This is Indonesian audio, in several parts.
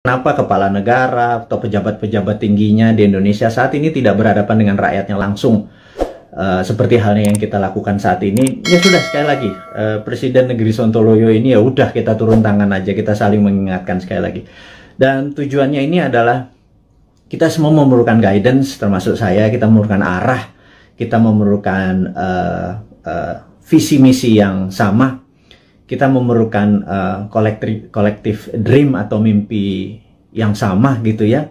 Kenapa kepala negara atau pejabat-pejabat tingginya di Indonesia saat ini tidak berhadapan dengan rakyatnya langsung, seperti halnya yang kita lakukan saat ini? Ya sudah, sekali lagi, Presiden Negeri Sontoloyo ini ya udah, kita turun tangan aja, kita saling mengingatkan sekali lagi. Dan tujuannya ini adalah kita semua memerlukan guidance, termasuk saya. Kita memerlukan arah, kita memerlukan visi misi yang sama. Kita memerlukan kolektif dream atau mimpi yang sama gitu ya.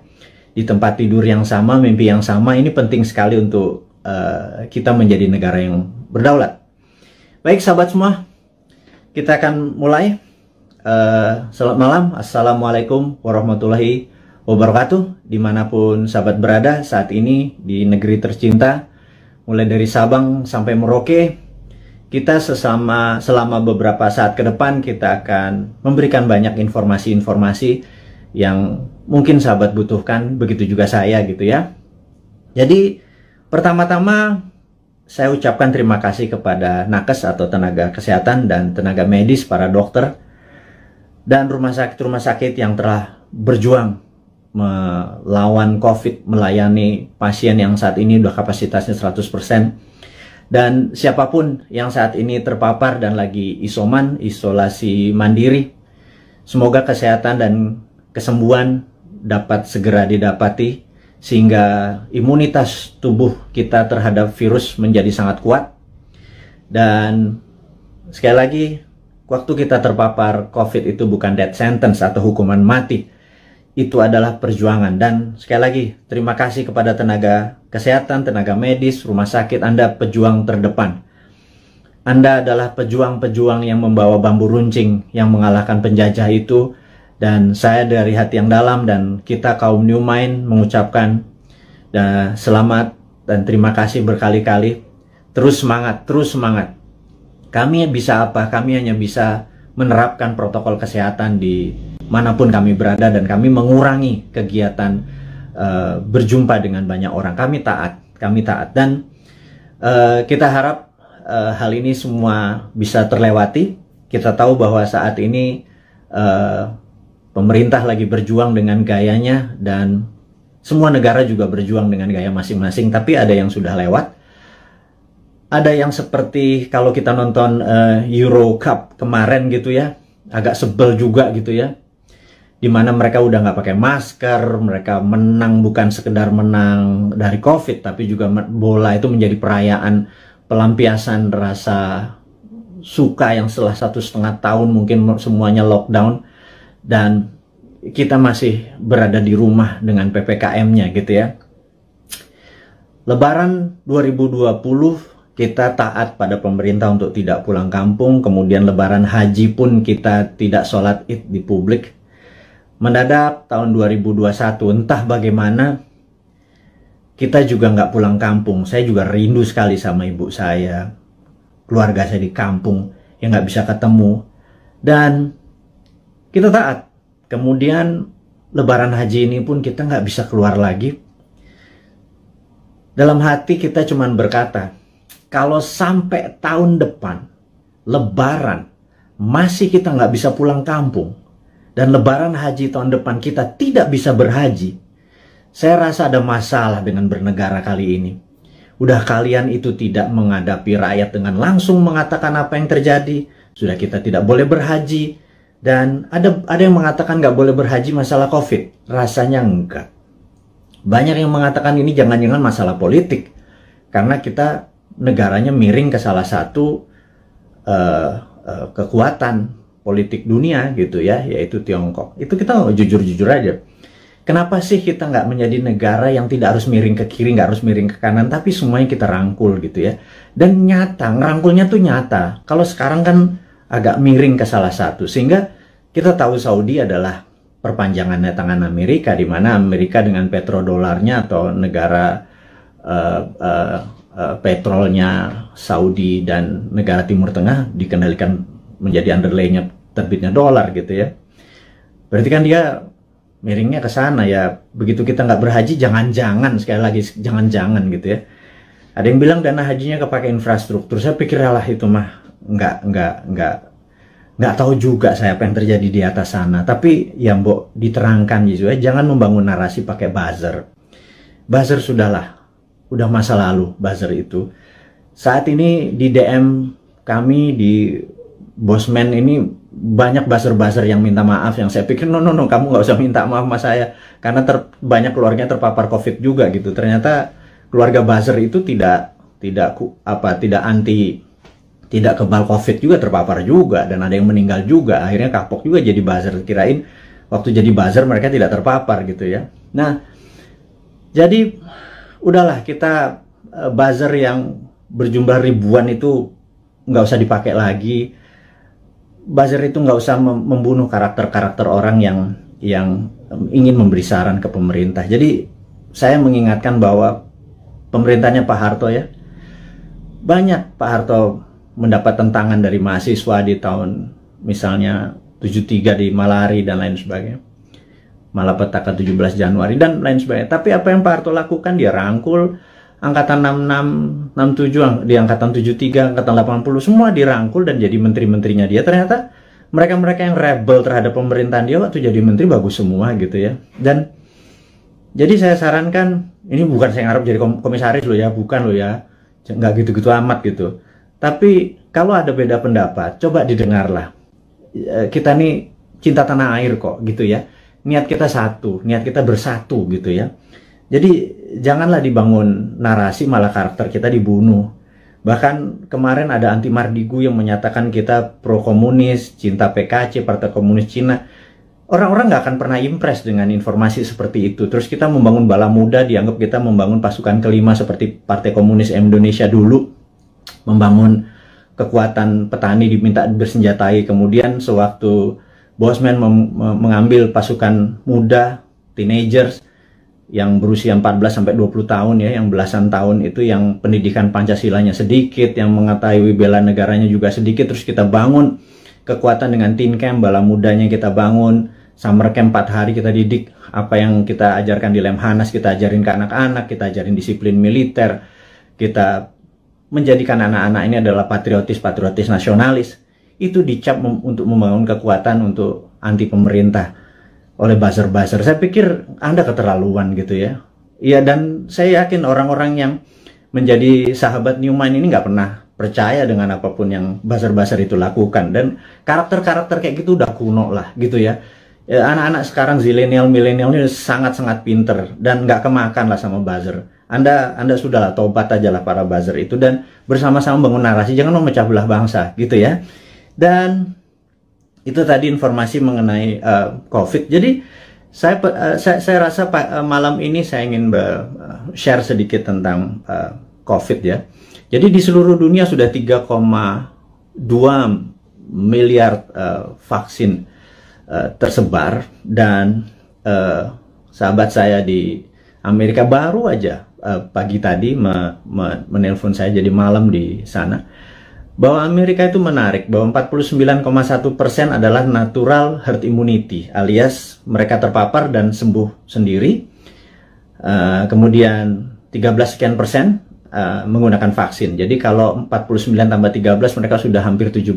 Di tempat tidur yang sama, mimpi yang sama. Ini penting sekali untuk kita menjadi negara yang berdaulat. Baik sahabat semua, kita akan mulai. Selamat malam, Assalamualaikum warahmatullahi wabarakatuh. Dimanapun sahabat berada saat ini di negeri tercinta, mulai dari Sabang sampai Merauke, kita selama beberapa saat ke depan kita akan memberikan banyak informasi-informasi yang mungkin sahabat butuhkan, begitu juga saya gitu ya. Jadi pertama-tama saya ucapkan terima kasih kepada nakes atau tenaga kesehatan dan tenaga medis, para dokter dan rumah sakit yang telah berjuang melawan COVID, melayani pasien yang saat ini udah kapasitasnya 100%. Dan siapapun yang saat ini terpapar dan lagi isolasi mandiri, semoga kesehatan dan kesembuhan dapat segera didapati sehingga imunitas tubuh kita terhadap virus menjadi sangat kuat. Dan sekali lagi, waktu kita terpapar COVID itu bukan death sentence atau hukuman mati. Itu adalah perjuangan. Dan sekali lagi, terima kasih kepada tenaga kesehatan, tenaga medis, rumah sakit. Anda pejuang terdepan. Anda adalah pejuang-pejuang yang membawa bambu runcing yang mengalahkan penjajah itu. Dan saya dari hati yang dalam dan kita kaum New Mind mengucapkan selamat dan terima kasih berkali-kali. Terus semangat, terus semangat. Kami bisa apa? Kami hanya bisa menerapkan protokol kesehatan di manapun kami berada, dan kami mengurangi kegiatan berjumpa dengan banyak orang. Kami taat, dan kita harap hal ini semua bisa terlewati. Kita tahu bahwa saat ini pemerintah lagi berjuang dengan gayanya, dan semua negara juga berjuang dengan gaya masing-masing, tapi ada yang sudah lewat. Ada yang seperti kalau kita nonton Euro Cup kemarin gitu ya, agak sebel juga gitu ya, dimana mereka udah nggak pakai masker, mereka menang bukan sekedar menang dari COVID, tapi juga bola itu menjadi perayaan pelampiasan rasa suka yang setelah 1,5 tahun mungkin semuanya lockdown, dan kita masih berada di rumah dengan PPKM-nya gitu ya. Lebaran 2020 kita taat pada pemerintah untuk tidak pulang kampung, kemudian lebaran haji pun kita tidak sholat id di publik. Mendadak tahun 2021, entah bagaimana, kita juga nggak pulang kampung. Saya juga rindu sekali sama ibu saya, keluarga saya di kampung yang nggak bisa ketemu. Dan kita taat. Kemudian lebaran haji ini pun kita nggak bisa keluar lagi. Dalam hati kita cuman berkata, kalau sampai tahun depan, lebaran, masih kita nggak bisa pulang kampung, dan lebaran haji tahun depan kita tidak bisa berhaji, saya rasa ada masalah dengan bernegara kali ini. Udah kalian itu tidak menghadapi rakyat dengan langsung mengatakan apa yang terjadi, sudah kita tidak boleh berhaji, dan ada yang mengatakan nggak boleh berhaji masalah COVID. Rasanya enggak. Banyak yang mengatakan ini jangan-jangan masalah politik, karena kita negaranya miring ke salah satu kekuatan politik dunia gitu ya, yaitu Tiongkok. Itu kita jujur-jujur aja. Kenapa sih kita nggak menjadi negara yang tidak harus miring ke kiri, nggak harus miring ke kanan, tapi semuanya kita rangkul gitu ya. Dan nyata, ngerangkulnya tuh nyata. Kalau sekarang kan agak miring ke salah satu, sehingga kita tahu Saudi adalah perpanjangannya tangan Amerika, di mana Amerika dengan petrodolarnya atau negara petrolnya Saudi dan negara Timur Tengah dikendalikan menjadi underlay-nya terbitnya dolar gitu ya. Berarti kan dia miringnya ke sana ya. Begitu kita nggak berhaji, jangan-jangan, sekali lagi jangan-jangan gitu ya. Ada yang bilang dana hajinya kepake infrastruktur. Saya pikir lah itu mah nggak nggak tahu juga saya apa yang terjadi di atas sana. Tapi ya mbok diterangkan gitu ya, jangan membangun narasi pakai buzzer. Buzzer sudahlah, udah masa lalu buzzer itu. Saat ini di DM kami di Bosman ini banyak buzzer-buzzer yang minta maaf, yang saya pikir no, kamu nggak usah minta maaf sama saya karena banyak keluarganya terpapar COVID juga gitu. Ternyata keluarga buzzer itu tidak kebal COVID juga, terpapar juga, dan ada yang meninggal juga. Akhirnya kapok juga jadi buzzer, kirain waktu jadi buzzer mereka tidak terpapar gitu ya. Nah, jadi udahlah, kita buzzer yang berjumlah ribuan itu nggak usah dipakai lagi. Buzzer itu nggak usah membunuh karakter-karakter orang yang ingin memberi saran ke pemerintah. Jadi saya mengingatkan bahwa pemerintahnya Pak Harto ya, banyak Pak Harto mendapat tentangan dari mahasiswa di tahun misalnya 73 di Malari dan lain sebagainya, malapetaka 17 Januari dan lain sebagainya. Tapi apa yang Pak Harto lakukan, dia rangkul angkatan 66, 67, di angkatan 73, angkatan 80, semua dirangkul dan jadi menteri-menterinya dia. Ternyata mereka-mereka yang rebel terhadap pemerintahan dia waktu jadi menteri bagus semua gitu ya. Dan jadi saya sarankan, ini bukan saya ngarep jadi komisaris loh ya, bukan loh ya, nggak gitu-gitu amat gitu. Tapi kalau ada beda pendapat, coba didengarlah. Kita nih cinta tanah air kok gitu ya. Niat kita satu, niat kita bersatu gitu ya. Jadi janganlah dibangun narasi malah karakter kita dibunuh. Bahkan kemarin ada Anti Mardigu yang menyatakan kita pro komunis, cinta PKC, Partai Komunis Cina. Orang-orang nggak akan pernah impress dengan informasi seperti itu. Terus kita membangun bala muda, dianggap kita membangun pasukan kelima seperti Partai Komunis Indonesia dulu. Membangun kekuatan petani diminta bersenjatai. Kemudian sewaktu Bosman mengambil pasukan muda, teenagers, yang berusia 14 sampai 20 tahun ya, yang belasan tahun itu yang pendidikan Pancasilanya sedikit, yang mengetahui bela negaranya juga sedikit, terus kita bangun kekuatan dengan teen camp, bala mudanya kita bangun, summer camp 4 hari kita didik, apa yang kita ajarkan di Lemhanas kita ajarin ke anak-anak, kita ajarin disiplin militer, kita menjadikan anak-anak ini adalah patriotis nasionalis. Itu dicap untuk membangun kekuatan untuk anti pemerintah oleh buzzer-buzzer. Saya pikir Anda keterlaluan gitu ya. Iya, dan saya yakin orang-orang yang menjadi sahabat Newman ini nggak pernah percaya dengan apapun yang buzzer-buzzer itu lakukan. Dan karakter-karakter kayak gitu udah kuno lah gitu ya. Anak-anak sekarang zilenial, milenial ini sangat-sangat pinter dan nggak kemakan lah sama buzzer. Anda sudahlah tobat aja lah para buzzer itu dan bersama-sama bangun narasi, jangan memecah belah bangsa gitu ya. Dan itu tadi informasi mengenai COVID. Jadi saya rasa malam ini saya ingin share sedikit tentang COVID ya. Jadi di seluruh dunia sudah 3,2 miliar vaksin tersebar, dan sahabat saya di Amerika baru aja pagi tadi menelpon saya, jadi malam di sana, bahwa Amerika itu menarik, bahwa 49,1% adalah natural herd immunity, alias mereka terpapar dan sembuh sendiri. Kemudian 13 sekian persen menggunakan vaksin. Jadi kalau 49 tambah 13 mereka sudah hampir 70%,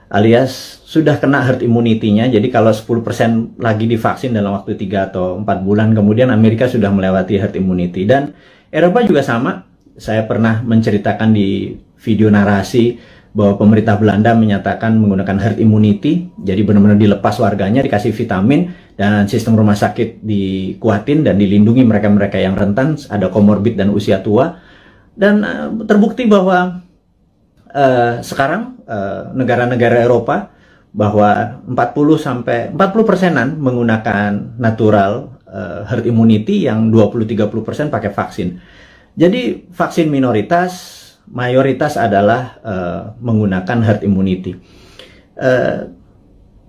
alias sudah kena herd immunity-nya. Jadi kalau 10% lagi divaksin dalam waktu 3 atau 4 bulan, kemudian Amerika sudah melewati herd immunity. Dan Eropa juga sama. Saya pernah menceritakan di video narasi bahwa pemerintah Belanda menyatakan menggunakan herd immunity, jadi benar-benar dilepas warganya, dikasih vitamin, dan sistem rumah sakit dikuatin dan dilindungi mereka-mereka yang rentan, ada komorbid dan usia tua. Dan terbukti bahwa sekarang negara-negara Eropa bahwa 40% menggunakan natural herd immunity, yang 20-30% pakai vaksin. Jadi vaksin minoritas, mayoritas adalah menggunakan herd immunity.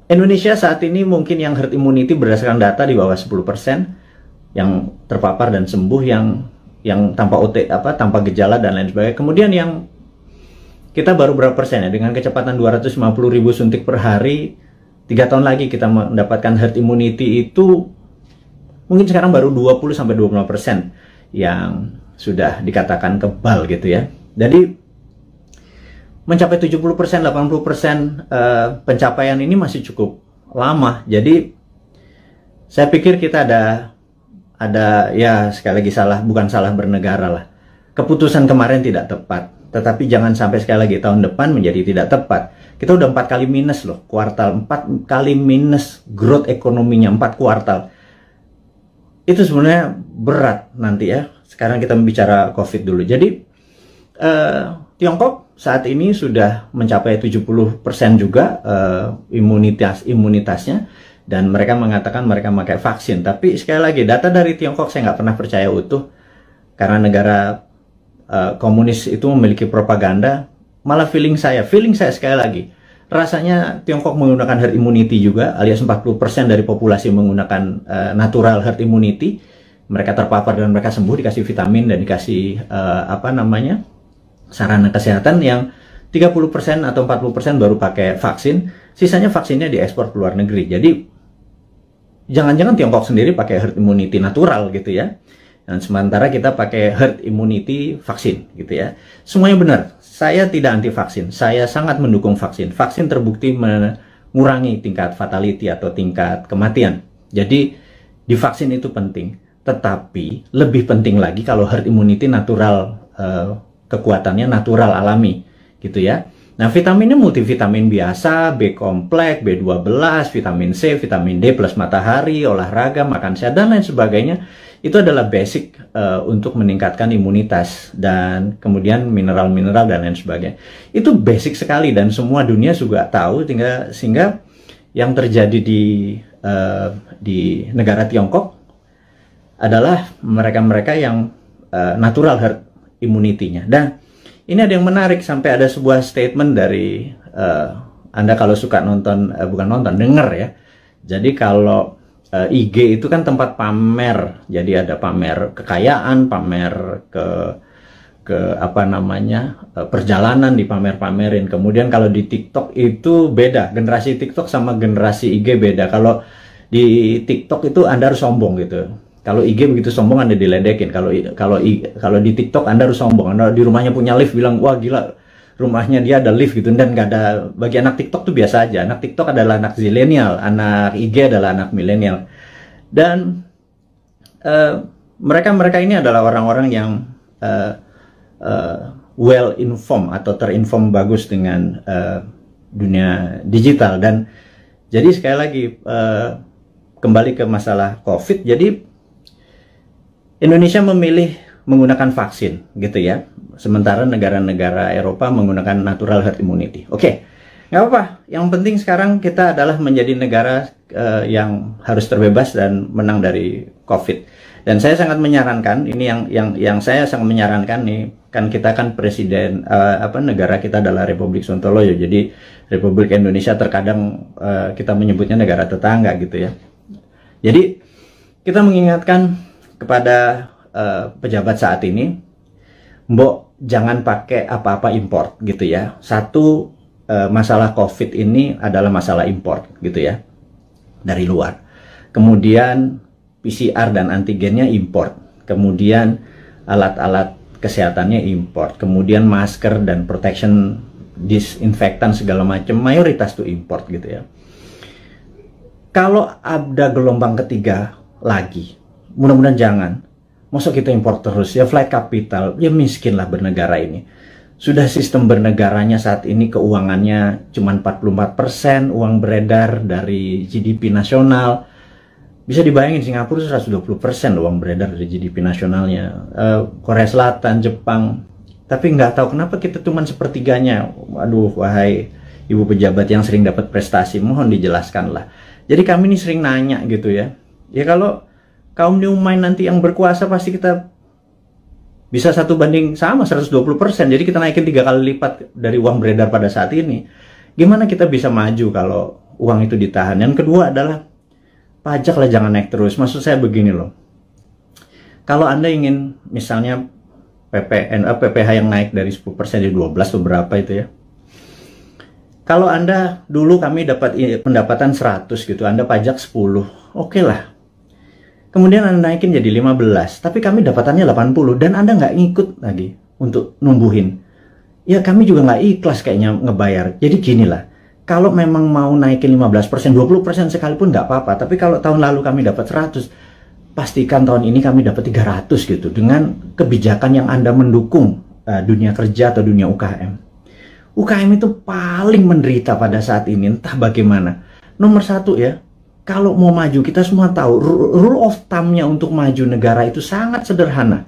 Indonesia saat ini mungkin yang herd immunity berdasarkan data di bawah 10% yang terpapar dan sembuh, yang tanpa tanpa gejala dan lain sebagainya. Kemudian yang kita baru berapa persen ya, dengan kecepatan 250.000 suntik per hari, 3 tahun lagi kita mendapatkan herd immunity itu mungkin sekarang baru 20-25% yang sudah dikatakan kebal gitu ya. Jadi mencapai 70%, 80% pencapaian ini masih cukup lama. Jadi saya pikir kita ada ya sekali lagi bukan salah bernegara lah. Keputusan kemarin tidak tepat, tetapi jangan sampai sekali lagi tahun depan menjadi tidak tepat. Kita udah 4 kali minus loh, kuartal 4 kali minus growth ekonominya 4 kuartal. Itu sebenarnya berat nanti ya. Sekarang kita bicara COVID dulu. Jadi Tiongkok saat ini sudah mencapai 70% juga imunitasnya, dan mereka mengatakan mereka memakai vaksin. Tapi sekali lagi, data dari Tiongkok saya nggak pernah percaya utuh, karena negara komunis itu memiliki propaganda. Malah feeling saya sekali lagi, rasanya Tiongkok menggunakan herd immunity juga, alias 40% dari populasi menggunakan natural herd immunity. Mereka terpapar dan mereka sembuh, dikasih vitamin dan dikasih sarana kesehatan. Yang 30% atau 40% baru pakai vaksin, sisanya vaksinnya diekspor ke luar negeri. Jadi jangan-jangan Tiongkok sendiri pakai herd immunity natural gitu ya, dan sementara kita pakai herd immunity vaksin gitu ya. Semuanya benar. Saya tidak anti vaksin, saya sangat mendukung vaksin. Vaksin terbukti mengurangi tingkat fatality atau tingkat kematian. Jadi divaksin itu penting, tetapi lebih penting lagi kalau herd immunity natural, kekuatannya natural alami gitu ya. Nah, vitaminnya multivitamin biasa, B kompleks, B12, vitamin C, vitamin D plus matahari, olahraga, makan sehat, dan lain sebagainya. Itu adalah basic untuk meningkatkan imunitas, dan kemudian mineral-mineral dan lain sebagainya. Itu basic sekali dan semua dunia juga tahu, sehingga yang terjadi di negara Tiongkok adalah mereka-mereka yang natural herd immunity-nya. Dan ini ada yang menarik, sampai ada sebuah statement dari Anda kalau suka nonton, denger ya. Jadi kalau IG itu kan tempat pamer, jadi ada pamer kekayaan, pamer perjalanan dipamer-pamerin. Kemudian kalau di TikTok itu beda, generasi TikTok sama generasi IG beda. Kalau di TikTok itu Anda harus sombong gitu. Kalau IG begitu sombong Anda diledekin. Kalau di TikTok Anda harus sombong. Anda di rumahnya punya lift, bilang wah gila, rumahnya dia ada lift gitu, dan nggak ada. Bagi anak TikTok tuh biasa aja. Anak TikTok adalah anak zilenial, anak IG adalah anak milenial. Dan mereka ini adalah orang-orang yang well informed atau terinform bagus dengan dunia digital. Dan jadi sekali lagi kembali ke masalah COVID. Jadi Indonesia memilih menggunakan vaksin gitu ya, sementara negara-negara Eropa menggunakan natural herd immunity. Oke, nggak apa-apa. Yang penting sekarang kita adalah menjadi negara yang harus terbebas dan menang dari COVID. Dan saya sangat menyarankan, ini yang saya sangat menyarankan nih, kan kita kan presiden, negara kita adalah Republik Sontoloyo. Jadi Republik Indonesia terkadang kita menyebutnya negara tetangga gitu ya. Jadi kita mengingatkan kepada pejabat saat ini, mbok jangan pakai apa-apa import gitu ya. Satu, masalah COVID ini adalah masalah import gitu ya, dari luar. Kemudian PCR dan antigennya import. Kemudian alat-alat kesehatannya import. Kemudian masker dan protection disinfektan segala macam mayoritas tuh import gitu ya. Kalau ada gelombang ketiga lagi, mudah-mudahan jangan. Masa kita impor terus ya, flight capital, ya miskin lah bernegara ini. Sudah sistem bernegaranya saat ini keuangannya cuma 44% uang beredar dari GDP nasional. Bisa dibayangin Singapura 120% uang beredar dari GDP nasionalnya. Korea Selatan, Jepang. Tapi nggak tahu kenapa kita cuma sepertiganya. Waduh, wahai ibu pejabat yang sering dapat prestasi, mohon dijelaskan lah. Jadi kami ini sering nanya gitu ya. Ya kalau kaum New Mind nanti yang berkuasa, pasti kita bisa 1:120. Jadi kita naikin 3 kali lipat dari uang beredar pada saat ini. Gimana kita bisa maju kalau uang itu ditahan? Yang kedua adalah pajak lah jangan naik terus. Maksud saya begini loh. Kalau Anda ingin misalnya PPH yang naik dari 10% jadi 12 atau berapa itu ya. Kalau Anda dulu kami dapat pendapatan 100 gitu, Anda pajak 10. Oke lah. Kemudian Anda naikin jadi 15, tapi kami dapatannya 80 dan Anda nggak ngikut lagi untuk numbuhin. ya kami juga nggak ikhlas kayaknya ngebayar. Jadi gini lah, kalau memang mau naikin 15%, 20% sekalipun nggak apa-apa. Tapi kalau tahun lalu kami dapat 100, pastikan tahun ini kami dapat 300 gitu. Dengan kebijakan yang Anda mendukung dunia kerja atau dunia UKM. UKM itu paling menderita pada saat ini, entah bagaimana. Nomor satu ya, kalau mau maju, kita semua tahu rule of thumb-nya untuk maju negara itu sangat sederhana.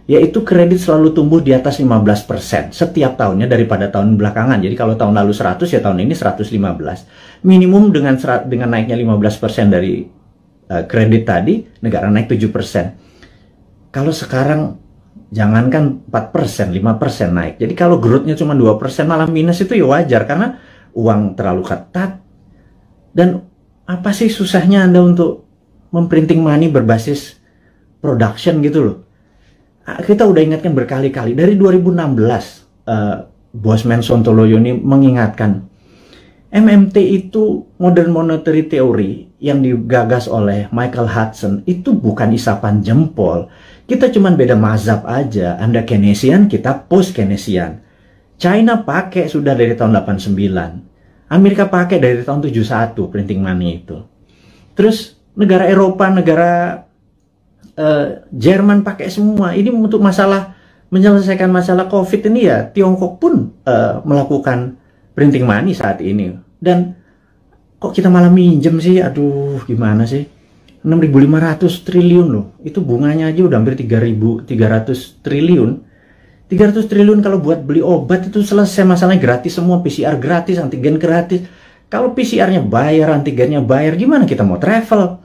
Yaitu kredit selalu tumbuh di atas 15% setiap tahunnya daripada tahun belakangan. Jadi kalau tahun lalu 100, ya tahun ini 115. Minimum dengan naiknya 15% dari kredit tadi, negara naik 7%. Kalau sekarang jangankan 4%, 5% naik. Jadi kalau growth-nya cuma 2% malah minus, itu ya wajar karena uang terlalu ketat. Dan apa sih susahnya Anda untuk memprinting money berbasis production gitu loh. Kita udah ingatkan berkali-kali. Dari 2016, Bosman Sontoloyo ini mengingatkan, MMT itu Modern Monetary Theory yang digagas oleh Michael Hudson itu bukan isapan jempol. Kita cuman beda mazhab aja. Anda Keynesian, kita post-Keynesian. China pakai sudah dari tahun 89. Amerika pakai dari tahun 71 printing money itu. Terus negara Eropa, negara Jerman pakai semua. Ini untuk menyelesaikan masalah COVID ini ya, Tiongkok pun melakukan printing money saat ini. Dan kok kita malah minjem sih? Aduh, gimana sih? 6.500 triliun loh. Itu bunganya aja udah hampir 3.300 triliun. 300 triliun kalau buat beli obat itu selesai masalahnya, gratis semua, PCR gratis, antigen gratis. Kalau PCR-nya bayar, antigennya bayar, gimana kita mau travel?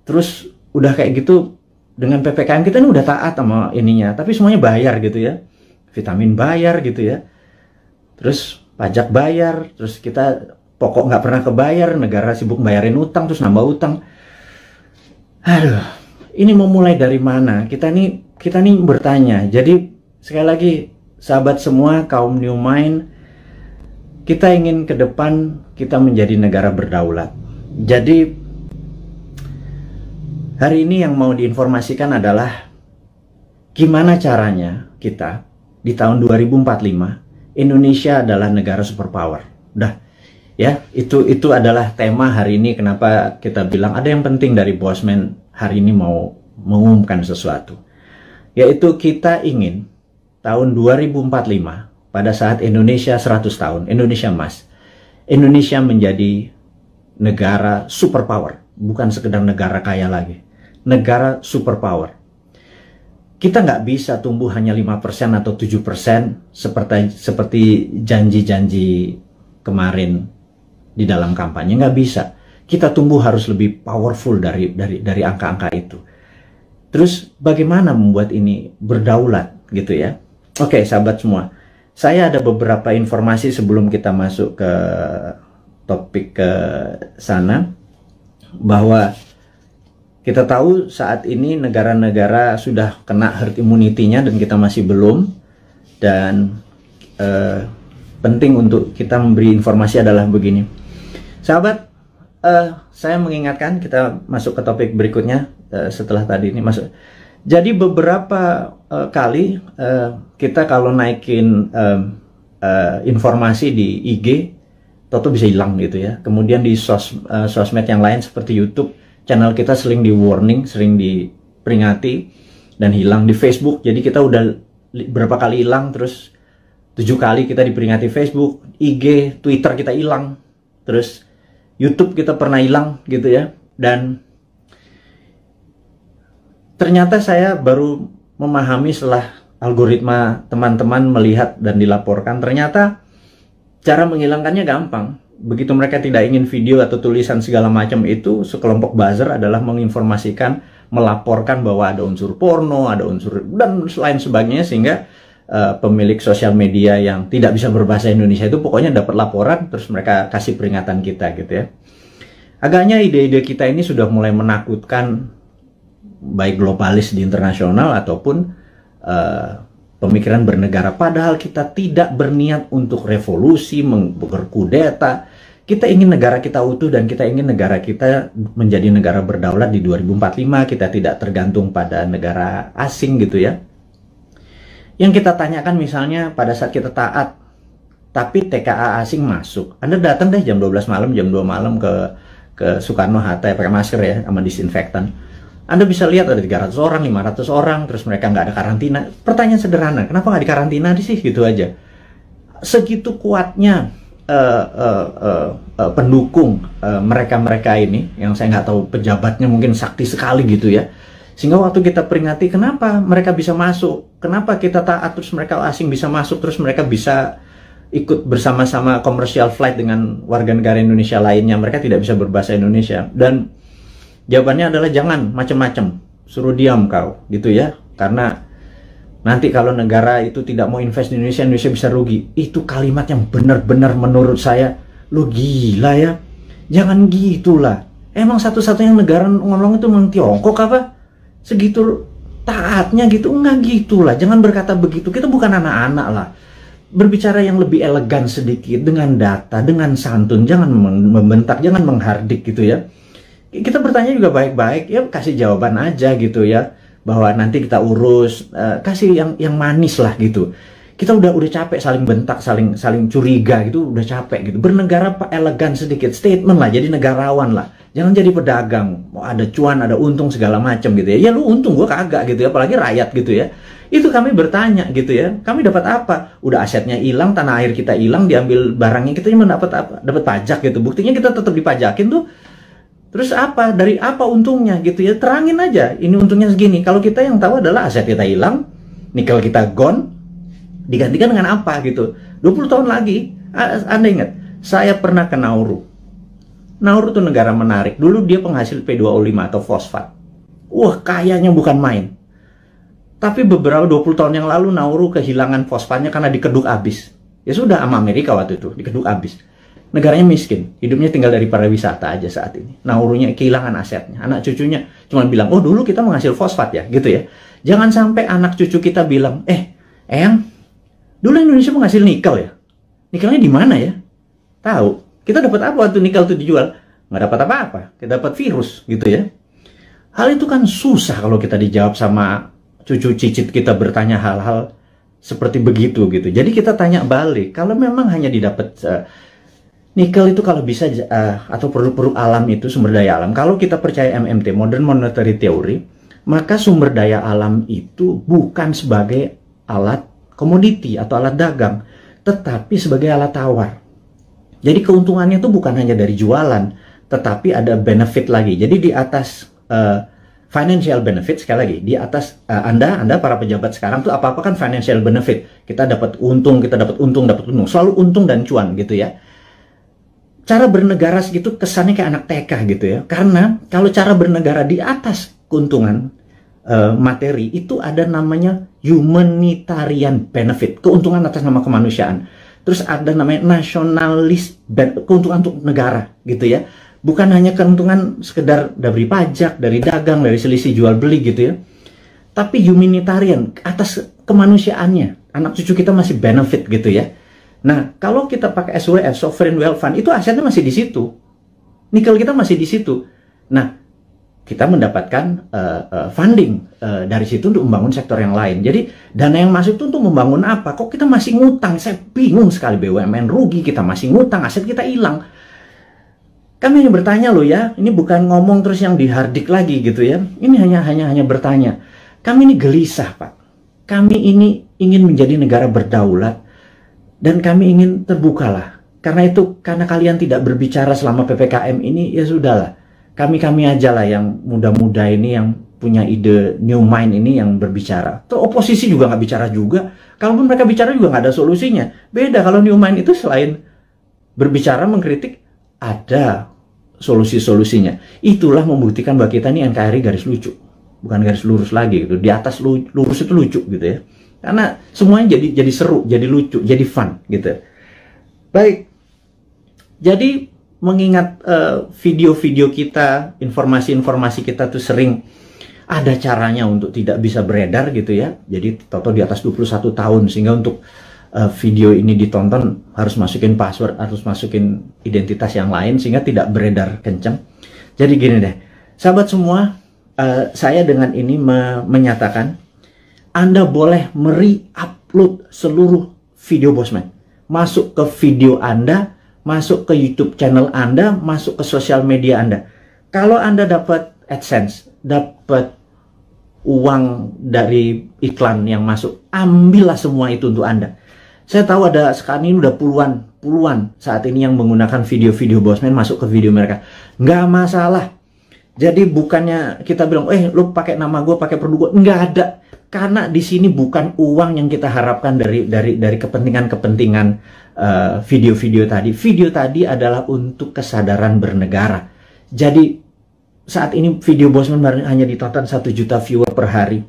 Terus udah kayak gitu, dengan PPKM kita ini udah taat sama ininya, tapi semuanya bayar gitu ya. Vitamin bayar gitu ya. Terus pajak bayar, terus kita pokok nggak pernah kebayar, negara sibuk bayarin utang, terus nambah utang. Aduh, ini mau mulai dari mana? Kita nih bertanya. Jadi sekali lagi, sahabat semua, kaum New Mind, kita ingin ke depan kita menjadi negara berdaulat. Jadi hari ini yang mau diinformasikan adalah gimana caranya kita di tahun 2045 Indonesia adalah negara superpower. Udah, ya, itu adalah tema hari ini. Kenapa kita bilang ada yang penting dari Bosman hari ini mau mengumumkan sesuatu, yaitu kita ingin tahun 2045 pada saat Indonesia 100 tahun, Indonesia Emas, Indonesia menjadi negara superpower, bukan sekedar negara kaya lagi, negara superpower. Kita nggak bisa tumbuh hanya 5% atau 7% seperti janji-janji kemarin di dalam kampanye. Nggak bisa. Kita tumbuh harus lebih powerful dari angka-angka itu. Terus bagaimana membuat ini berdaulat gitu ya? Oke, sahabat semua. Saya ada beberapa informasi sebelum kita masuk ke topik ke sana, bahwa kita tahu saat ini negara-negara sudah kena herd immunity-nya dan kita masih belum. Dan penting untuk kita memberi informasi adalah begini. Sahabat, saya mengingatkan kita masuk ke topik berikutnya setelah tadi ini masuk. Jadi beberapa kali kita kalau naikin informasi di IG, toto bisa hilang gitu ya. Kemudian di sosmed yang lain seperti YouTube, channel kita sering di warning, sering diperingati dan hilang. Di Facebook, jadi kita udah berapa kali hilang, terus 7 kali kita diperingati Facebook, IG, Twitter kita hilang, terus YouTube kita pernah hilang gitu ya. Dan ternyata saya baru memahami setelah algoritma teman-teman melihat dan dilaporkan, ternyata cara menghilangkannya gampang. Begitu mereka tidak ingin video atau tulisan segala macam itu, sekelompok buzzer adalah menginformasikan, melaporkan bahwa ada unsur porno, ada unsur dan lain sebagainya, sehingga pemilik sosial media yang tidak bisa berbahasa Indonesia itu pokoknya dapat laporan, terus mereka kasih peringatan kita gitu ya. Agaknya ide-ide kita ini sudah mulai menakutkan baik globalis di internasional ataupun pemikiran bernegara, padahal kita tidak berniat untuk revolusi, berkudeta. Kita ingin negara kita utuh dan kita ingin negara kita menjadi negara berdaulat di 2045. Kita tidak tergantung pada negara asing gitu ya. Yang kita tanyakan misalnya pada saat kita taat tapi TKA asing masuk. Anda datang deh jam 12 malam, jam 2 malam ke Soekarno-Hatta ya, pakai masker ya, sama disinfektan. Anda bisa lihat ada 300 orang, 500 orang, terus mereka nggak ada karantina. Pertanyaan sederhana, kenapa nggak dikarantina sih? Gitu aja. Segitu kuatnya pendukung mereka-mereka ini, yang saya nggak tahu pejabatnya mungkin sakti sekali gitu ya. Sehingga waktu kita peringati, kenapa mereka bisa masuk? Kenapa kita taat terus mereka asing bisa masuk, terus mereka bisa ikut bersama-sama komersial flight dengan warga negara Indonesia lainnya, mereka tidak bisa berbahasa Indonesia. Dan jawabannya adalah jangan macam-macam, suruh diam kau gitu ya, karena nanti kalau negara itu tidak mau invest di Indonesia, Indonesia bisa rugi. Itu kalimat yang benar-benar menurut saya, lu gila ya, jangan gitulah. Emang satu-satunya negara ngomong itu memang Tiongkok apa? Segitu taatnya gitu? Enggak gitulah, jangan berkata begitu, kita bukan anak-anak lah. Berbicara yang lebih elegan sedikit, dengan data, dengan santun, jangan membentak, jangan menghardik gitu ya. Kita bertanya juga baik-baik, ya kasih jawaban aja gitu ya, bahwa nanti kita urus, kasih yang manis lah gitu. Kita udah capek saling bentak, saling curiga gitu, udah capek gitu. Bernegara elegan sedikit, statement lah, jadi negarawan lah. Jangan jadi pedagang, mau ada cuan, ada untung segala macam gitu ya. Ya lu untung, gua kagak gitu ya, apalagi rakyat gitu ya. Itu kami bertanya gitu ya, kami dapat apa? Udah asetnya hilang, tanah air kita hilang, diambil barangnya, kita cuma dapat apa? Dapat pajak gitu. Buktinya kita tetap dipajakin tuh. Terus apa? Dari apa untungnya gitu ya? Terangin aja, ini untungnya segini. Kalau kita yang tahu adalah aset kita hilang, nikel kita gone, digantikan dengan apa gitu. 20 tahun lagi, Anda ingat, saya pernah ke Nauru. Nauru tuh negara menarik. Dulu dia penghasil P2O5 atau fosfat. Wah, kayanya bukan main. Tapi beberapa 20 tahun yang lalu Nauru kehilangan fosfatnya karena dikeduk habis. Ya sudah, sama Amerika waktu itu, dikeduk habis. Negaranya miskin, hidupnya tinggal dari pariwisata aja saat ini. Naurunya kehilangan asetnya. Anak cucunya cuma bilang, oh dulu kita menghasil fosfat ya, gitu ya. Jangan sampai anak cucu kita bilang, Eyang, dulu Indonesia menghasil nikel ya? Nikelnya di mana ya? Tahu. Kita dapat apa waktu nikel itu dijual? Nggak dapat apa-apa. Kita dapat virus, gitu ya. Hal itu kan susah kalau kita dijawab sama cucu cicit kita bertanya hal-hal seperti begitu gitu. Jadi kita tanya balik, kalau memang hanya didapat nikel itu kalau bisa atau produk-produk alam itu sumber daya alam. Kalau kita percaya MMT, Modern Monetary Theory, maka sumber daya alam itu bukan sebagai alat komoditi atau alat dagang, tetapi sebagai alat tawar. Jadi keuntungannya itu bukan hanya dari jualan, tetapi ada benefit lagi. Jadi di atas financial benefit, sekali lagi, di atas Anda para pejabat sekarang tuh apa-apa kan financial benefit. Kita dapat untung, dapat untung. Selalu untung dan cuan gitu ya. Cara bernegara segitu kesannya kayak anak TK gitu ya. Karena kalau cara bernegara di atas keuntungan materi, itu ada namanya humanitarian benefit. Keuntungan atas nama kemanusiaan. Terus ada namanya nasionalis, keuntungan untuk negara gitu ya. Bukan hanya keuntungan sekedar dari pajak, dari dagang, dari selisih jual beli gitu ya. Tapi humanitarian, atas kemanusiaannya. Anak cucu kita masih benefit gitu ya. Nah, kalau kita pakai SWF, Sovereign Wealth Fund, itu asetnya masih di situ. Nikel kita masih di situ. Nah, kita mendapatkan funding dari situ untuk membangun sektor yang lain. Jadi, dana yang masuk itu untuk membangun apa? Kok kita masih ngutang? Saya bingung sekali, BUMN rugi, kita masih ngutang, aset kita hilang. Kami hanya bertanya loh ya, ini bukan ngomong terus yang dihardik lagi gitu ya. Ini hanya bertanya. Kami ini gelisah, Pak. Kami ini ingin menjadi negara berdaulat dan kami ingin terbukalah. Karena itu, karena kalian tidak berbicara selama PPKM ini, ya sudahlah. Kami aja lah yang muda-muda ini yang punya ide new mind ini yang berbicara. Tuh oposisi juga nggak bicara juga. Kalaupun mereka bicara juga nggak ada solusinya. Beda kalau new mind itu selain berbicara mengkritik, ada solusi-solusinya. Itulah membuktikan bahwa kita ini NKRI garis lucu, bukan garis lurus lagi gitu. Di atas lurus itu lucu gitu ya. Karena semuanya jadi seru, jadi lucu, jadi fun gitu. Baik. Jadi mengingat video-video kita, informasi-informasi kita tuh sering ada caranya untuk tidak bisa beredar gitu ya. Jadi toto di atas 21 tahun sehingga untuk video ini ditonton harus masukin password, harus masukin identitas yang lain sehingga tidak beredar kenceng. Jadi gini deh, sahabat semua, saya dengan ini menyatakan Anda boleh upload seluruh video Bosman. masuk ke video Anda, masuk ke YouTube channel Anda, masuk ke sosial media Anda. Kalau Anda dapat AdSense, dapat uang dari iklan yang masuk, ambillah semua itu untuk Anda. Saya tahu ada sekarang ini udah puluhan saat ini yang menggunakan video-video Bosman masuk ke video mereka. Nggak masalah. Jadi bukannya kita bilang, lu pakai nama gue, pakai produk gue. Nggak ada. Karena di sini bukan uang yang kita harapkan dari kepentingan-kepentingan video-video tadi. Video tadi adalah untuk kesadaran bernegara. Jadi saat ini video Bosman hanya ditonton 1 juta viewer per hari.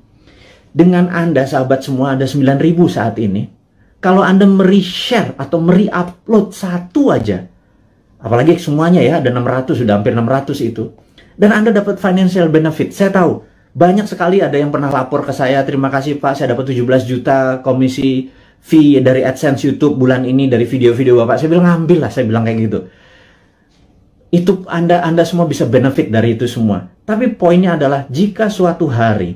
Dengan Anda, sahabat semua, ada 9.000 saat ini. Kalau Anda share atau upload satu aja, apalagi semuanya ya, ada 600, sudah hampir 600 itu. Dan Anda dapat financial benefit. Saya tahu, banyak sekali ada yang pernah lapor ke saya, terima kasih Pak, saya dapat 17 juta komisi fee dari AdSense YouTube bulan ini, dari video-video Bapak. Saya bilang, ambil lah, saya bilang kayak gitu. Itu Anda semua bisa benefit dari itu semua. Tapi poinnya adalah, jika suatu hari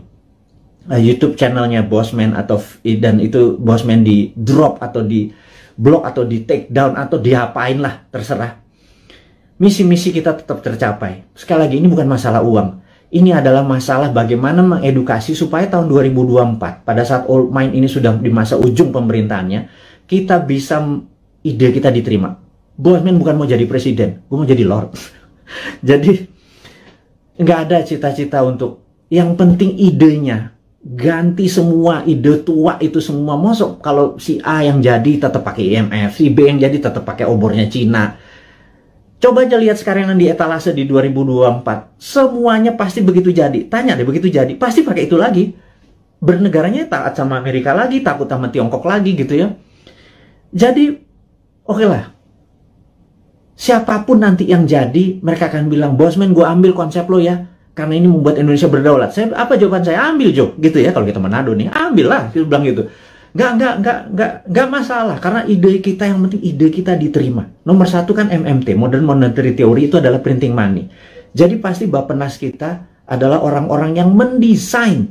YouTube channelnya Bosman dan itu Bosman di drop atau di block atau di take down atau diapain lah, terserah. Misi-misi kita tetap tercapai. Sekali lagi, ini bukan masalah uang. Ini adalah masalah bagaimana mengedukasi supaya tahun 2024, pada saat old mind ini sudah di masa ujung pemerintahannya, kita bisa, ide kita diterima. Bosman bukan mau jadi presiden, gue mau jadi lord. Jadi nggak ada cita-cita untuk, yang penting idenya. Ganti semua ide tua itu semua. Masuk kalau si A yang jadi tetap pakai IMF, si B yang jadi tetap pakai obornya Cina. Coba aja lihat sekarang yang di etalase di 2024. Semuanya pasti begitu jadi. Tanya deh, begitu jadi pasti pakai itu lagi. Bernegaranya taat sama Amerika lagi, takut sama Tiongkok lagi gitu ya. Jadi oke lah. Siapapun nanti yang jadi, mereka akan bilang, Bosman, gue ambil konsep lo ya. Karena ini membuat Indonesia berdaulat. Apa jawaban saya? Ambil, Jo. Gitu ya, kalau kita Manado nih. Ambil lah, kita bilang gitu. Nggak masalah. Karena ide kita, yang penting ide kita diterima. Nomor satu kan MMT, Modern Monetary Theory, itu adalah printing money. Jadi pasti Bappenas kita adalah orang-orang yang mendesain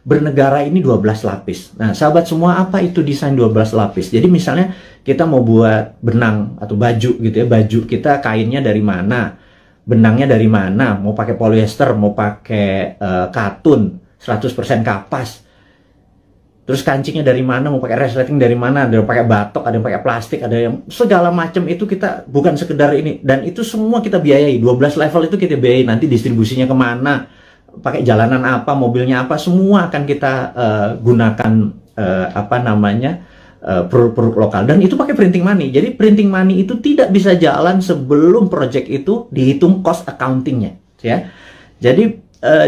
bernegara ini 12 lapis. Nah, sahabat semua, apa itu desain 12 lapis? Jadi misalnya kita mau buat benang atau baju gitu ya. Baju kita kainnya dari mana? Benangnya dari mana, mau pakai polyester, mau pakai katun, 100% kapas. Terus kancingnya dari mana, mau pakai resleting dari mana, ada yang pakai batok, ada yang pakai plastik, ada yang segala macam itu kita bukan sekedar ini. Dan itu semua kita biayai, 12 level itu kita biayai, nanti distribusinya kemana, pakai jalanan apa, mobilnya apa, semua akan kita gunakan produk-produk lokal, dan itu pakai printing money. Jadi printing money itu tidak bisa jalan sebelum project itu dihitung cost accountingnya, ya. Jadi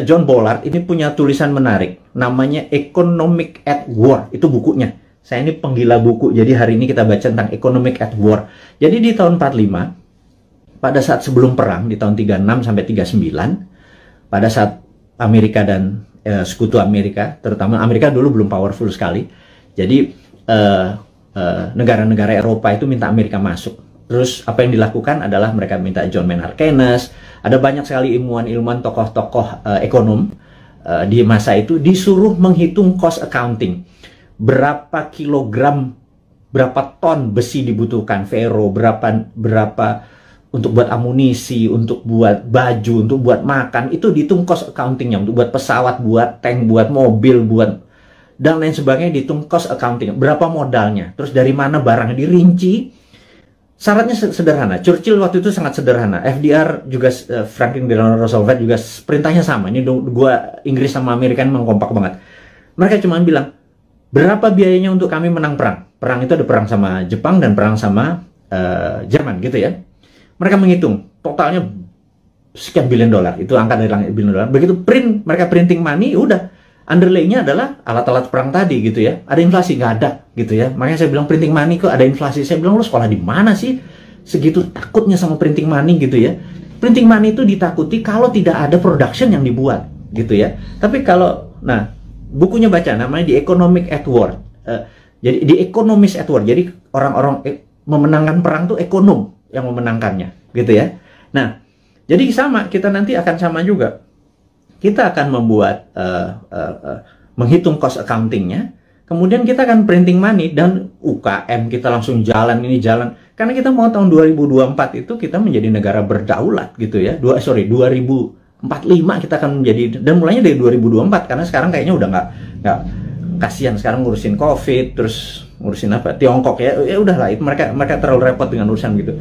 John Bollard ini punya tulisan menarik, namanya Economic at War, itu bukunya. Saya ini penggila buku, jadi hari ini kita baca tentang Economic at War. Jadi di tahun 45, pada saat sebelum perang di tahun 36 sampai 39, pada saat Amerika dan sekutu Amerika, terutama Amerika dulu belum powerful sekali. Jadi negara-negara Eropa itu minta Amerika masuk. Terus apa yang dilakukan adalah mereka minta John Maynard Keynes, ada banyak sekali ilmuwan-ilmuwan, tokoh-tokoh ekonom di masa itu disuruh menghitung cost accounting. Berapa kilogram, berapa ton besi dibutuhkan, ferro, berapa untuk buat amunisi, untuk buat baju, untuk buat makan, itu dihitung cost accountingnya, untuk buat pesawat, buat tank, buat mobil, buat dan lain sebagainya, dihitung cost accounting, berapa modalnya, terus dari mana barangnya dirinci. Syaratnya sederhana. Churchill waktu itu sangat sederhana. FDR juga, Franklin Delano Roosevelt juga perintahnya sama. Ini dua, Inggris sama Amerika memang kompak banget. Mereka cuma bilang, berapa biayanya untuk kami menang perang? Perang itu ada perang sama Jepang dan perang sama Jerman gitu ya. Mereka menghitung totalnya sekian billion dolar. Itu angka dari langit, billion dolar. Begitu mereka printing money, udah. Underlay-nya adalah alat-alat perang tadi gitu ya. Ada inflasi? Nggak ada gitu ya. Makanya saya bilang printing money kok ada inflasi. Saya bilang, lu sekolah di mana sih? Segitu takutnya sama printing money gitu ya. Printing money itu ditakuti kalau tidak ada production yang dibuat gitu ya. Tapi kalau, nah, bukunya baca, namanya The Economic at War. Jadi The Economist at War. Jadi orang-orang memenangkan perang tuh ekonom yang memenangkannya gitu ya. Nah, jadi sama, kita nanti akan sama juga. Kita akan membuat menghitung cost accountingnya, kemudian kita akan printing money dan UKM kita langsung jalan, ini jalan. Karena kita mau tahun 2024 itu kita menjadi negara berdaulat gitu ya. 2045 kita akan menjadi, dan mulainya dari 2024 karena sekarang kayaknya udah nggak kasihan sekarang ngurusin COVID, terus ngurusin apa Tiongkok ya udahlah, itu mereka terlalu repot dengan urusan gitu.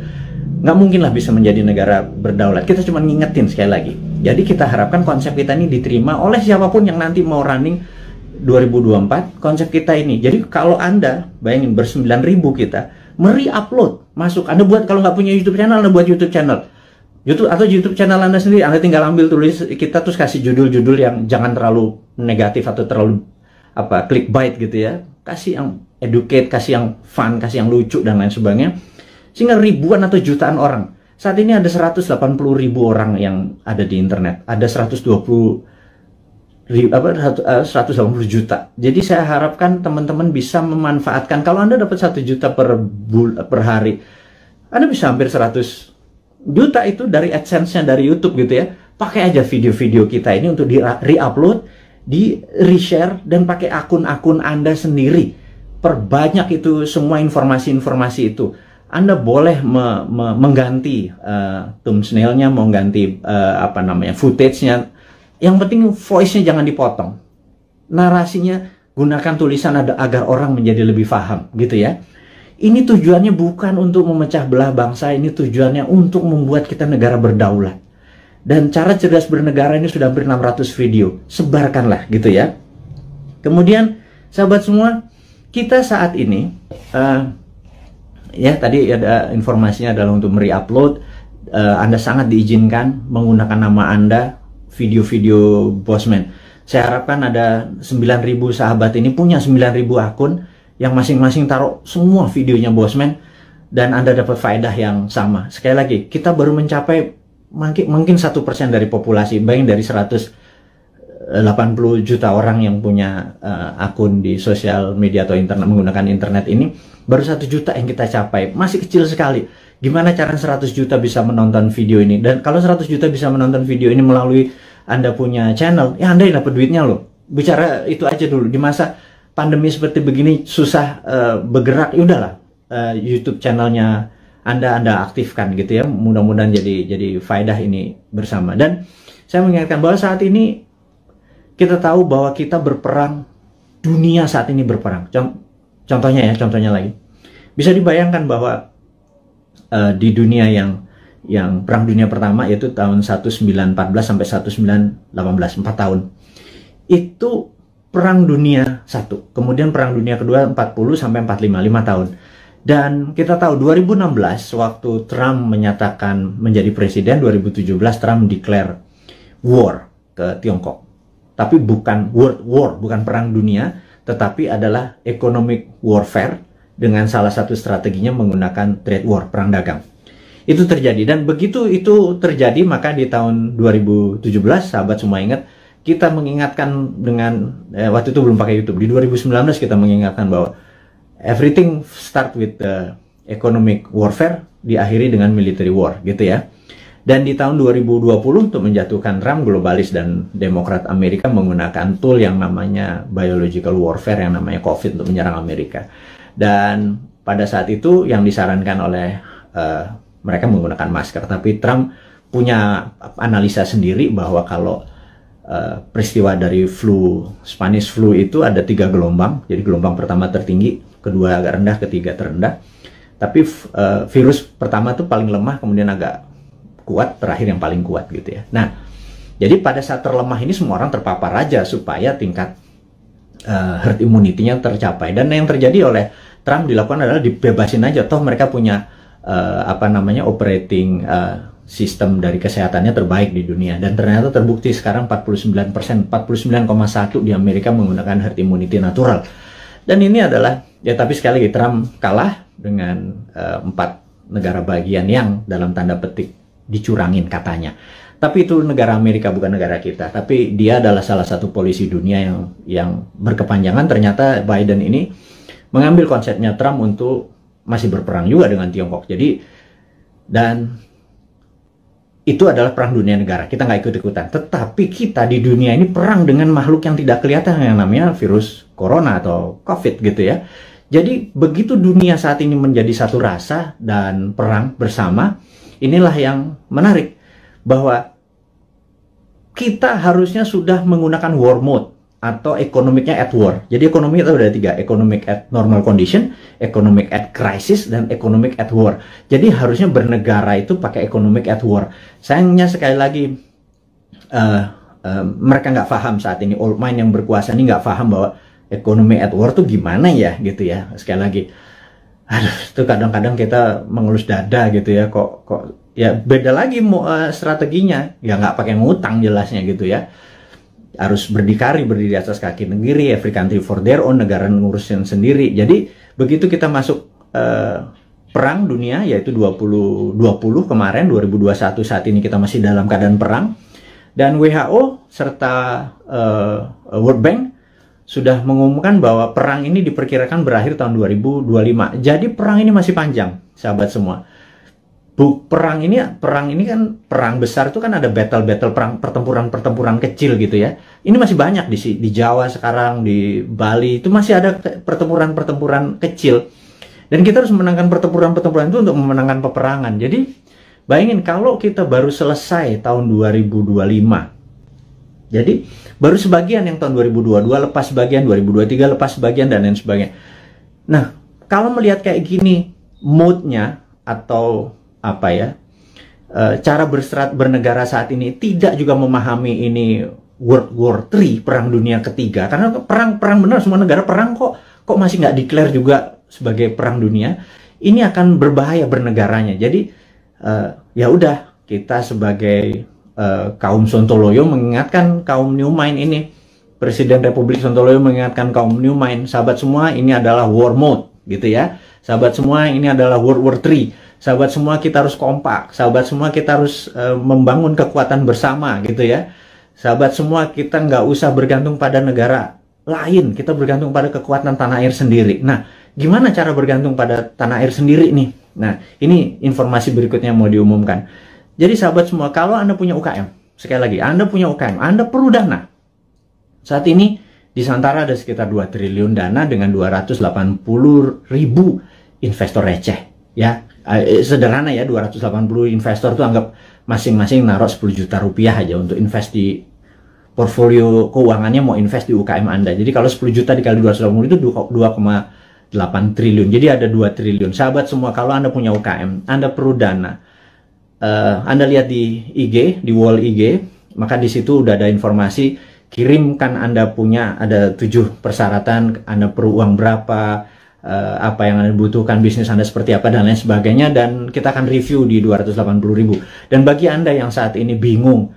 Nggak mungkin lah bisa menjadi negara berdaulat. Kita cuma ngingetin sekali lagi. Jadi kita harapkan konsep kita ini diterima oleh siapapun yang nanti mau running 2024, konsep kita ini. Jadi kalau Anda, bayangin ber-9.000 kita, upload masuk. Anda buat, kalau nggak punya YouTube channel, Anda buat YouTube channel. YouTube channel Anda sendiri, Anda tinggal ambil tulis kita, terus kasih judul-judul yang jangan terlalu negatif atau terlalu clickbait gitu ya. Kasih yang educate, kasih yang fun, kasih yang lucu, dan lain sebagainya. Sehingga ribuan atau jutaan orang. Saat ini ada 180.000 orang yang ada di internet. Ada 180 juta. Jadi saya harapkan teman-teman bisa memanfaatkan. Kalau Anda dapat 1 juta per hari, Anda bisa hampir 100 juta itu dari AdSense-nya dari YouTube gitu ya. Pakai aja video-video kita ini untuk di-upload, di-reshare, dan pakai akun-akun Anda sendiri. Perbanyak itu semua informasi-informasi itu. Anda boleh mengganti thumbnail-nya, mengganti footage-nya. Yang penting voice-nya jangan dipotong. Narasinya gunakan tulisan agar orang menjadi lebih paham gitu ya. Ini tujuannya bukan untuk memecah belah bangsa, ini tujuannya untuk membuat kita negara berdaulat. Dan cara cerdas bernegara ini sudah hampir 600 video. Sebarkanlah gitu ya. Kemudian sahabat semua, kita saat ini ya tadi ada informasinya adalah untuk mereupload. Anda sangat diizinkan menggunakan nama Anda, video-video Bosman. Saya harapkan ada 9.000 sahabat ini punya 9.000 akun yang masing-masing taruh semua videonya Bosman, dan Anda dapat faedah yang sama. Sekali lagi, kita baru mencapai mungkin 1% dari populasi. Bayangin dari 180 juta orang yang punya akun di sosial media atau internet, menggunakan internet ini, baru 1 juta yang kita capai. Masih kecil sekali. Gimana cara 100 juta bisa menonton video ini? Dan kalau 100 juta bisa menonton video ini melalui Anda punya channel, ya Anda yang dapat duitnya loh. Bicara itu aja dulu. Di masa pandemi seperti begini, susah bergerak, ya udahlah. YouTube channelnya Anda aktifkan gitu ya. Mudah-mudahan jadi faedah ini bersama. Dan saya mengingatkan bahwa saat ini kita tahu bahwa kita berperang, dunia saat ini berperang. Contohnya lagi, bisa dibayangkan bahwa di dunia yang perang dunia pertama, yaitu tahun 1914 sampai 1918, 4 tahun, itu perang dunia 1. Kemudian perang dunia kedua 40 sampai 45, 5 tahun. Dan kita tahu 2016 waktu Trump menyatakan menjadi presiden, 2017 Trump declare war ke Tiongkok. Tapi bukan world war, bukan perang dunia, tetapi adalah economic warfare, dengan salah satu strateginya menggunakan trade war, perang dagang. Itu terjadi, dan begitu itu terjadi, maka di tahun 2017, sahabat semua ingat, kita mengingatkan dengan, waktu itu belum pakai YouTube, di 2019 kita mengingatkan bahwa everything start with economic warfare, diakhiri dengan military war, gitu ya. Dan di tahun 2020 untuk menjatuhkan Trump, globalis dan Demokrat Amerika menggunakan tool yang namanya biological warfare, yang namanya COVID, untuk menyerang Amerika. Dan pada saat itu yang disarankan oleh mereka menggunakan masker. Tapi Trump punya analisa sendiri bahwa kalau peristiwa dari Spanish flu itu ada 3 gelombang. Jadi gelombang pertama tertinggi, kedua agak rendah, ketiga terendah. Tapi virus pertama itu paling lemah, kemudian agak kuat, terakhir yang paling kuat gitu ya. Nah, jadi pada saat terlemah ini semua orang terpapar aja supaya tingkat herd immunity-nya tercapai. Dan yang terjadi oleh Trump dilakukan adalah dibebasin aja, toh mereka punya operating sistem dari kesehatannya terbaik di dunia. Dan ternyata terbukti sekarang 49%, 49,1 di Amerika menggunakan herd immunity natural. Dan ini adalah, ya tapi sekali lagi Trump kalah dengan 4 negara bagian yang dalam tanda petik dicurangin katanya. Tapi itu negara Amerika, bukan negara kita. Tapi dia adalah salah satu polisi dunia yang berkepanjangan. Ternyata Biden ini mengambil konsepnya Trump untuk masih berperang juga dengan Tiongkok. Jadi, dan itu adalah perang dunia negara. Kita nggak ikut-ikutan. Tetapi kita di dunia ini perang dengan makhluk yang tidak kelihatan, yang namanya virus corona atau COVID gitu ya. Jadi begitu dunia saat ini menjadi satu rasa dan perang bersama, inilah yang menarik. Bahwa kita harusnya sudah menggunakan war mode atau ekonomiknya at war. Jadi ekonomi itu ada 3, economic at normal condition, economic at crisis, dan economic at war. Jadi harusnya bernegara itu pakai economic at war. Sayangnya sekali lagi mereka nggak paham saat ini, old mind yang berkuasa ini nggak paham bahwa economic at war tuh gimana ya gitu ya. Sekali lagi, aduh, itu kadang-kadang kita mengelus dada gitu ya, kok ya beda lagi strateginya, ya nggak pakai ngutang jelasnya gitu ya. Harus berdikari, berdiri atas kaki sendiri, every country for their own, negara ngurusin sendiri. Jadi begitu kita masuk perang dunia, yaitu 2020 kemarin, 2021 saat ini kita masih dalam keadaan perang, dan WHO serta World Bank sudah mengumumkan bahwa perang ini diperkirakan berakhir tahun 2025. Jadi perang ini masih panjang, sahabat semua. Perang ini kan perang besar itu kan ada battle perang, pertempuran kecil gitu ya. Ini masih banyak di Jawa sekarang, di Bali itu masih ada pertempuran kecil. Dan kita harus memenangkan pertempuran itu untuk memenangkan peperangan. Jadi bayangin kalau kita baru selesai tahun 2025. Jadi baru sebagian yang tahun 2022 lepas sebagian, 2023 lepas sebagian, dan lain sebagainya. Nah, kalau melihat kayak gini mode-nya atau apa ya, cara bernegara saat ini tidak juga memahami ini World War III, perang dunia ketiga, karena perang benar, semua negara perang kok masih nggak declare juga sebagai perang dunia. Ini akan berbahaya bernegaranya. Jadi ya udah, kita sebagai kaum Sontoloyo mengingatkan kaum New Mind ini, Presiden Republik Sontoloyo mengingatkan kaum New Mind, sahabat semua, ini adalah war mode gitu ya. Sahabat semua, ini adalah World War III. Sahabat semua, kita harus kompak. Sahabat semua, kita harus membangun kekuatan bersama gitu ya. Sahabat semua, kita nggak usah bergantung pada negara lain. Kita bergantung pada kekuatan tanah air sendiri. Nah, gimana cara bergantung pada tanah air sendiri nih? Nah, ini informasi berikutnya mau diumumkan. Jadi sahabat semua, kalau Anda punya UKM, sekali lagi, Anda punya UKM, Anda perlu dana. Saat ini di Santara ada sekitar 2 triliun dana dengan 280.000 investor receh. Ya, sederhana ya, 280 investor tuh anggap masing-masing naruh 10 juta rupiah aja untuk invest di portfolio keuangannya, mau invest di UKM Anda. Jadi kalau 10 juta dikali 280 itu 2,8 triliun. Jadi ada 2 triliun. Sahabat semua, kalau Anda punya UKM, Anda perlu dana. Anda lihat di IG, di wall IG, maka di situ udah ada informasi, kirimkan Anda punya, ada 7 persyaratan, Anda perlu uang berapa, apa yang Anda butuhkan, bisnis Anda seperti apa, dan lain sebagainya, dan kita akan review di 280.000. Dan bagi Anda yang saat ini bingung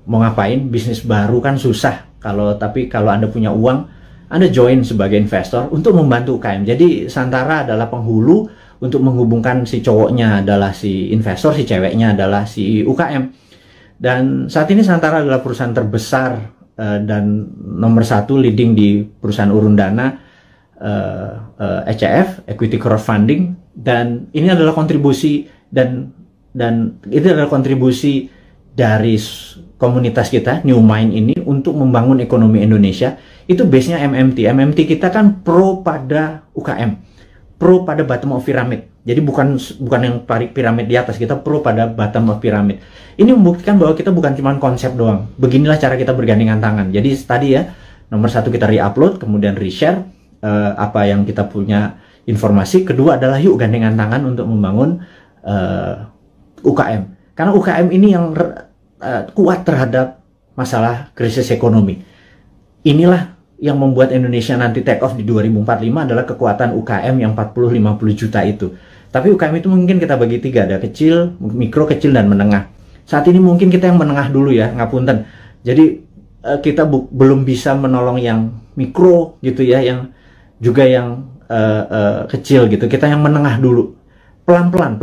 mau ngapain, bisnis baru kan susah, tapi kalau Anda punya uang, Anda join sebagai investor untuk membantu UKM. Jadi Santara adalah penghulu untuk menghubungkan si cowoknya adalah si investor, si ceweknya adalah si UKM. Dan saat ini Santara adalah perusahaan terbesar dan nomor 1 leading di perusahaan urun dana, ECF, Equity Crowdfunding, dan ini adalah kontribusi dan itu adalah kontribusi dari komunitas kita New Mind ini untuk membangun ekonomi Indonesia. Itu base-nya MMT kita kan pro pada UKM, pro pada bottom of pyramid. Jadi bukan yang piramid di atas, kita pro pada bottom of pyramid. Ini membuktikan bahwa kita bukan cuma konsep doang. Beginilah cara kita bergandengan tangan. Jadi tadi ya, nomor 1 kita re-upload, kemudian re-share apa yang kita punya informasi. Kedua adalah yuk gandengan tangan untuk membangun UKM. Karena UKM ini yang kuat terhadap masalah krisis ekonomi. Inilah yang membuat Indonesia nanti take off di 2045 adalah kekuatan UKM yang 40-50 juta itu. Tapi UKM itu mungkin kita bagi 3, ada kecil, mikro, kecil, dan menengah. Saat ini mungkin kita yang menengah dulu ya, ngapunten. Jadi kita belum bisa menolong yang mikro gitu ya, yang kecil gitu. Kita yang menengah dulu, pelan-pelan.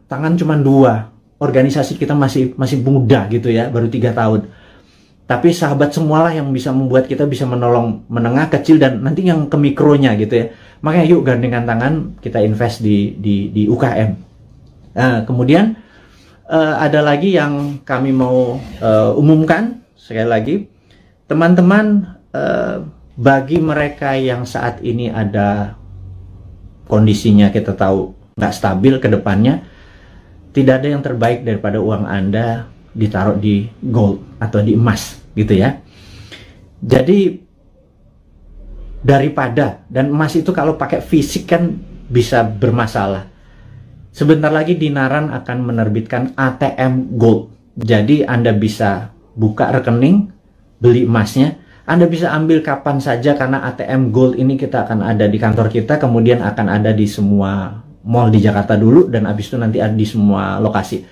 Tangan cuma 2. Organisasi kita masih muda gitu ya, baru 3 tahun. Tapi sahabat semualah yang bisa membuat kita bisa menolong menengah, kecil, dan nanti yang ke mikronya gitu ya. Makanya yuk gandengan tangan, kita invest di UKM. Kemudian ada lagi yang kami mau umumkan sekali lagi, teman-teman, bagi mereka yang saat ini ada kondisinya kita tahu nggak stabil ke depannya, tidak ada yang terbaik daripada uang Anda ditaruh di gold atau di emas gitu ya. Jadi daripada, dan emas itu kalau pakai fisik kan bisa bermasalah. Sebentar lagi Dinaran akan menerbitkan ATM Gold. Jadi Anda bisa buka rekening, beli emasnya. Anda bisa ambil kapan saja karena ATM Gold ini kita akan ada di kantor kita, kemudian akan ada di semua mall di Jakarta dulu, dan habis itu nanti ada di semua lokasi.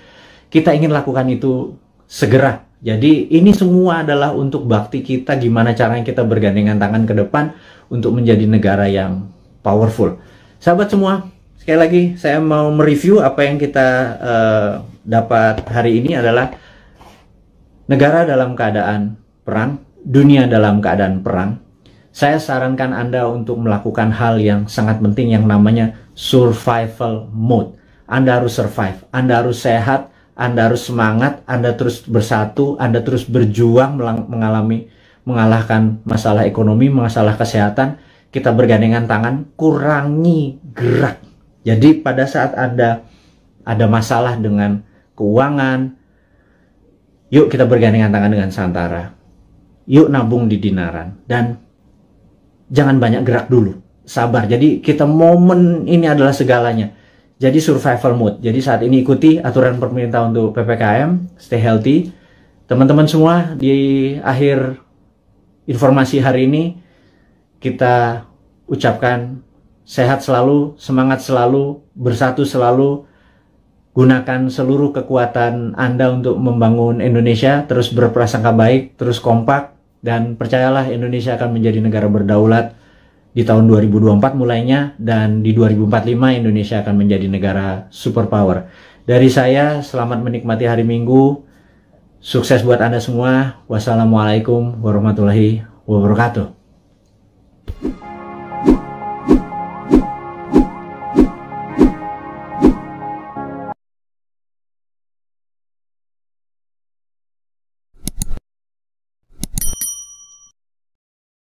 Kita ingin lakukan itu segera. Jadi ini semua adalah untuk bakti kita, gimana caranya kita bergandengan tangan ke depan untuk menjadi negara yang powerful. Sahabat semua, sekali lagi saya mau mereview apa yang kita dapat hari ini adalah negara dalam keadaan perang, dunia dalam keadaan perang. Saya sarankan Anda untuk melakukan hal yang sangat penting yang namanya survival mode. Anda harus survive, Anda harus sehat, Anda harus semangat, Anda terus bersatu, Anda terus berjuang mengalahkan masalah ekonomi, masalah kesehatan. Kita bergandengan tangan, kurangi gerak. Jadi pada saat Anda ada masalah dengan keuangan, yuk kita bergandengan tangan dengan Santara. Yuk nabung di Dinaran, dan jangan banyak gerak dulu, sabar. Jadi kita momen ini adalah segalanya. Jadi survival mode. Jadi saat ini ikuti aturan pemerintah untuk PPKM, stay healthy. Teman-teman semua, di akhir informasi hari ini kita ucapkan sehat selalu, semangat selalu, bersatu selalu. Gunakan seluruh kekuatan Anda untuk membangun Indonesia, terus berprasangka baik, terus kompak. Dan percayalah, Indonesia akan menjadi negara berdaulat di tahun 2024 mulainya, dan di 2045 Indonesia akan menjadi negara superpower. Dari saya, selamat menikmati hari Minggu. Sukses buat Anda semua. Wassalamualaikum warahmatullahi wabarakatuh.